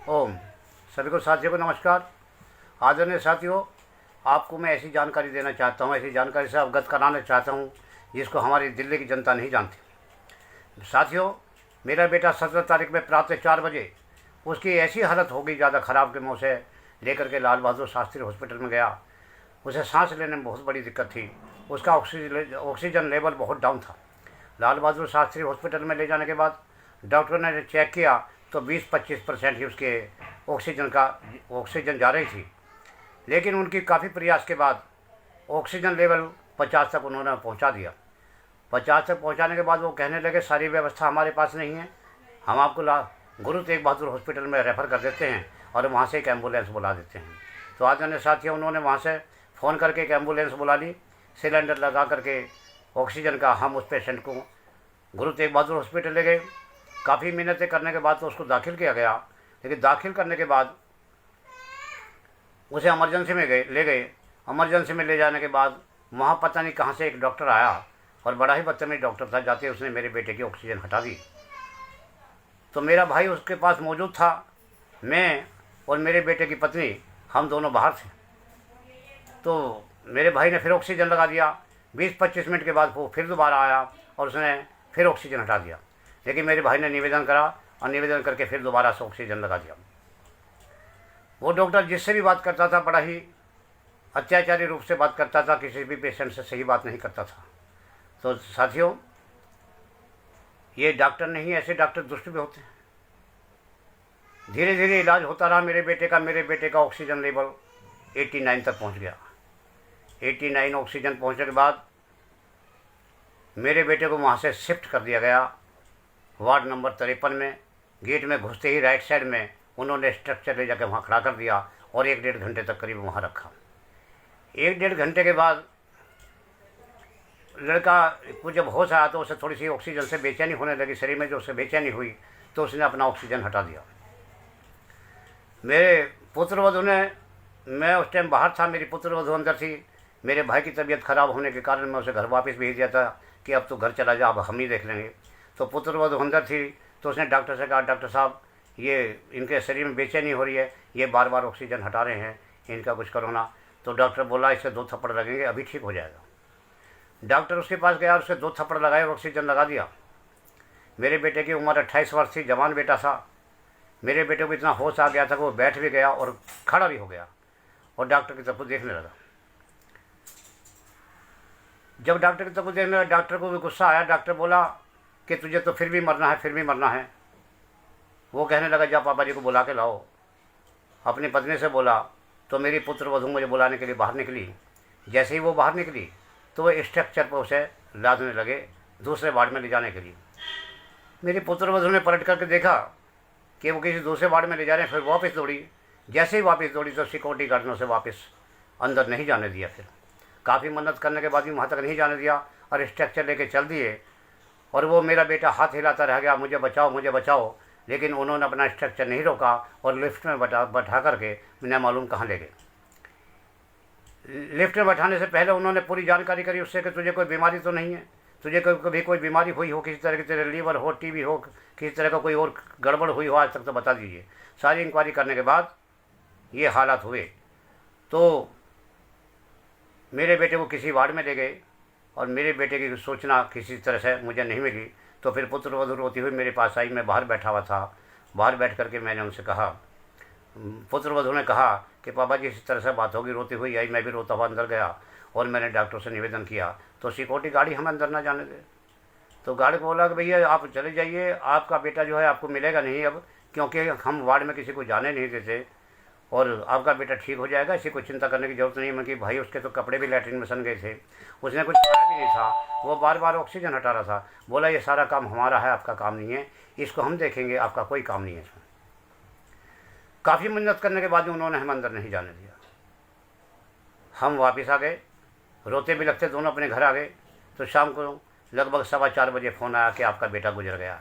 ओम। सभी को साथियों को नमस्कार। आदरणीय साथियों, आपको मैं ऐसी जानकारी देना चाहता हूँ, ऐसी जानकारी से अवगत कराना चाहता हूँ जिसको हमारी दिल्ली की जनता नहीं जानती। साथियों, मेरा बेटा 17 तारीख में प्रातः 4 बजे उसकी ऐसी हालत हो गई ज़्यादा ख़राब कि मैं उसे लेकर के लाल बहादुर शास्त्री हॉस्पिटल में गया। उसे सांस लेने में बहुत बड़ी दिक्कत थी। उसका ऑक्सीजन लेवल बहुत डाउन था। लाल बहादुर शास्त्री हॉस्पिटल में ले जाने के बाद डॉक्टर ने चेक किया तो 20-25% ही उसके ऑक्सीजन जा रही थी। लेकिन उनकी काफ़ी प्रयास के बाद ऑक्सीजन लेवल 50 तक उन्होंने पहुंचा दिया। 50 तक पहुंचाने के बाद वो कहने लगे सारी व्यवस्था हमारे पास नहीं है, हम आपको गुरु तेग बहादुर हॉस्पिटल में रेफ़र कर देते हैं और वहाँ से एक एम्बुलेंस बुला देते हैं। तो आज अन्य साथियों, उन्होंने वहाँ से फ़ोन करके एक एम्बुलेंस बुला ली। सिलेंडर लगा करके ऑक्सीजन का हम उस पेशेंट को गुरु तेग बहादुर हॉस्पिटल ले गए। काफ़ी मिन्नतें करने के बाद तो उसको दाखिल किया गया, लेकिन दाखिल करने के बाद उसे इमरजेंसी में ले गए। इमरजेंसी में ले जाने के बाद वहाँ पता नहीं कहाँ से एक डॉक्टर आया और बड़ा ही बदतमीज डॉक्टर था। जाते उसने मेरे बेटे की ऑक्सीजन हटा दी। तो मेरा भाई उसके पास मौजूद था। मैं और मेरे बेटे की पत्नी हम दोनों बाहर थे। तो मेरे भाई ने फिर ऑक्सीजन लगा दिया। 20-25 मिनट के बाद वो फिर दोबारा आया और उसने फिर ऑक्सीजन हटा दिया। लेकिन मेरे भाई ने निवेदन करा और निवेदन करके फिर दोबारा से ऑक्सीजन लगा दिया। वो डॉक्टर जिससे भी बात करता था बड़ा ही अत्याचारी रूप से बात करता था, किसी भी पेशेंट से सही बात नहीं करता था। तो साथियों, ये डॉक्टर नहीं, ऐसे डॉक्टर दुष्ट भी होते हैं। धीरे धीरे इलाज होता रहा मेरे बेटे का ऑक्सीजन लेवल 89 तक पहुंच गया। 89 ऑक्सीजन पहुंचने के बाद मेरे बेटे को वहाँ से शिफ्ट कर दिया गया वार्ड नंबर 53 में। गेट में घुसते ही राइट साइड में उन्होंने स्ट्रक्चर ले जाकर वहाँ खड़ा कर दिया और 1-1.5 घंटे तक करीब वहाँ रखा। 1-1.5 घंटे के बाद लड़का को जब होश आया तो उसे थोड़ी सी ऑक्सीजन से बेचैनी होने लगी। शरीर में जो उसे बेचैनी हुई तो उसने अपना ऑक्सीजन हटा दिया। मेरे पुत्रवधू ने, मैं उस टाइम बाहर था, मेरी पुत्रवधू अंदर थी। मेरे भाई की तबीयत ख़राब होने के कारण मैं उसे घर वापस भेज दिया था कि अब तो घर चला जा, अब हम ही देख लेंगे। तो पुत्रवधू अंदर थी तो उसने डॉक्टर से कहा, डॉक्टर साहब ये इनके शरीर में बेचैनी हो रही है, ये बार बार ऑक्सीजन हटा रहे हैं, इनका कुछ करो ना। तो डॉक्टर बोला इसे 2 थप्पड़ लगेंगे, अभी ठीक हो जाएगा। डॉक्टर उसके पास गया और उसे 2 थप्पड़ लगाए और ऑक्सीजन लगा दिया। मेरे बेटे की उम्र 28 वर्ष थी, जवान बेटा था। मेरे बेटे को इतना होश आ गया था कि वो बैठ भी गया और खड़ा भी हो गया और डॉक्टर की तरफ देखने लगा। जब डॉक्टर की तरफ देखने लगा, डॉक्टर को भी गुस्सा आया। डॉक्टर बोला कि तुझे तो फिर भी मरना है, फिर भी मरना है। वो कहने लगा जा पापा जी को बुला के लाओ। अपनी पत्नी से बोला तो मेरी पुत्रवधू मुझे बुलाने के लिए बाहर निकली। जैसे ही वो बाहर निकली तो वो स्ट्रक्चर पर उसे लादने लगे दूसरे वार्ड में ले जाने के लिए। मेरी पुत्रवधू ने पलट करके देखा कि वो किसी दूसरे वार्ड में ले जा रहे हैं, फिर वापस दौड़ी। जैसे ही वापस दौड़ी तो सिक्योरिटी गार्ड ने उसे वापस अंदर नहीं जाने दिया। फिर काफ़ी मन्नत करने के बाद भी वहाँ तक नहीं जाने दिया और स्ट्रक्चर लेके चल दिए। और वो मेरा बेटा हाथ हिलाता रह गया, मुझे बचाओ मुझे बचाओ। लेकिन उन्होंने अपना स्ट्रक्चर नहीं रोका और लिफ्ट में बैठा करके बिना मालूम कहाँ ले गए। लिफ्ट में बैठाने से पहले उन्होंने पूरी जानकारी करी उससे कि तुझे कोई बीमारी तो नहीं है, तुझे कभी कोई बीमारी हुई हो, किसी तरह की तेरे लीवर हो, टीबी हो, किसी तरह का कोई और गड़बड़ हुई हो आज तक तो बता दीजिए। सारी इंक्वायरी करने के बाद ये हालात हुए तो मेरे बेटे को किसी वार्ड में ले गए और मेरे बेटे की सूचना किसी तरह से मुझे नहीं मिली। तो फिर पुत्रवधू रोती हुई मेरे पास आई। मैं बाहर बैठा हुआ था। बाहर बैठ करके मैंने उनसे कहा, पुत्रवधू ने कहा कि पापा जी इस तरह से बात होगी। रोती हुई आई, मैं भी रोता हुआ अंदर गया और मैंने डॉक्टर से निवेदन किया तो सिक्योरिटी गाड़ी हमें अंदर ना जाने दे। तो गार्ड को बोला कि भैया आप चले जाइए, आपका बेटा जो है आपको मिलेगा नहीं अब, क्योंकि हम वार्ड में किसी को जाने नहीं देते और आपका बेटा ठीक हो जाएगा, इसी को चिंता करने की ज़रूरत नहीं है। मैं कि भाई उसके तो कपड़े भी लैट्रिन में सन गए थे, उसने कुछ खाया भी नहीं था, वो बार बार ऑक्सीजन हटा रहा था। बोला ये सारा काम हमारा है, आपका काम नहीं है, इसको हम देखेंगे, आपका कोई काम नहीं है इसमें। काफ़ी मिन्नत करने के बाद उन्होंने हम अंदर नहीं जाने दिया। हम वापस आ गए, रोते भी लगते दोनों अपने घर आ गए। तो शाम को लगभग 4:15 बजे फ़ोन आया कि आपका बेटा गुजर गया।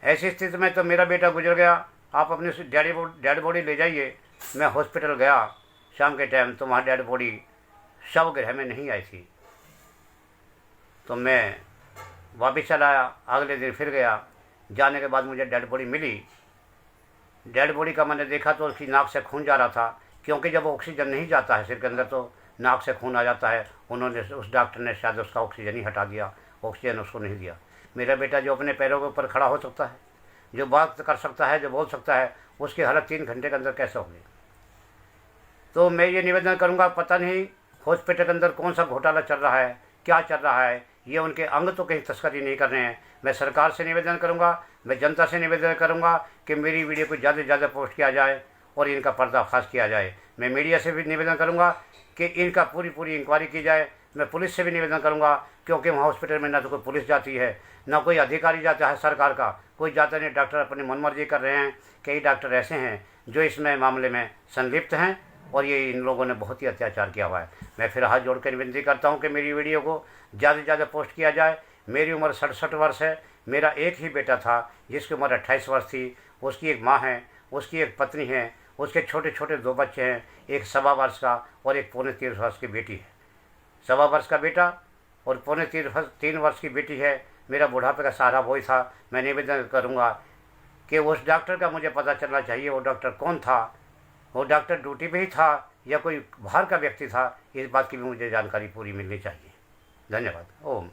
ऐसी स्थिति में तो मेरा बेटा गुजर गया, आप अपनी डेड बॉडी ले जाइए। मैं हॉस्पिटल गया शाम के टाइम तो वहाँ डेड बॉडी शवगृह में नहीं आई थी। तो मैं वापस चला आया, अगले दिन फिर गया। जाने के बाद मुझे डेड बॉडी मिली डेड बॉडी का मैंने देखा तो उसकी नाक से खून जा रहा था, क्योंकि जब ऑक्सीजन नहीं जाता है सिर के अंदर तो नाक से खून आ जाता है। उन्होंने, उस डॉक्टर ने शायद उसका ऑक्सीजन ही हटा दिया, ऑक्सीजन उसको नहीं दिया। मेरा बेटा जो अपने पैरों के ऊपर खड़ा हो सकता है, जो बात कर सकता है, जो बोल सकता है, उसकी हालत 3 घंटे के अंदर कैसे होगी? तो मैं ये निवेदन करूँगा, पता नहीं हॉस्पिटल के अंदर कौन सा घोटाला चल रहा है, क्या चल रहा है, ये उनके अंग तो कहीं तस्करी नहीं कर रहे हैं। मैं सरकार से निवेदन करूँगा, मैं जनता से निवेदन करूँगा कि मेरी वीडियो को ज़्यादा से ज़्यादा पोस्ट किया जाए और इनका पर्दाफाश किया जाए। मैं मीडिया से भी निवेदन करूँगा कि इनका पूरी इंक्वायरी की जाए। मैं पुलिस से भी निवेदन करूँगा, क्योंकि वहाँ हॉस्पिटल में ना तो कोई पुलिस जाती है, ना कोई अधिकारी जाता है सरकार का, कोई जाता नहीं। डॉक्टर अपनी मनमर्जी कर रहे हैं। कई डॉक्टर ऐसे हैं जो इसमें मामले में संलिप्त हैं और ये इन लोगों ने बहुत ही अत्याचार किया हुआ है। मैं फिर हाथ जोड़कर विनती करता हूँ कि मेरी वीडियो को ज़्यादा से ज़्यादा पोस्ट किया जाए। मेरी उम्र 67 वर्ष है। मेरा एक ही बेटा था जिसकी उम्र 28 वर्ष थी। उसकी एक माँ है, उसकी एक पत्नी है, उसके छोटे छोटे 2 बच्चे हैं, एक 1.25 वर्ष का और एक 3.25 वर्ष की बेटी है। 1.25 वर्ष का बेटा और 3.25 वर्ष की बेटी है। मेरा बुढ़ापे का सहारा वही था। मैं निवेदन करूँगा कि उस डॉक्टर का मुझे पता चलना चाहिए, वो डॉक्टर कौन था, वो डॉक्टर ड्यूटी पे ही था या कोई बाहर का व्यक्ति था। इस बात की भी मुझे जानकारी पूरी मिलनी चाहिए। धन्यवाद। ओम।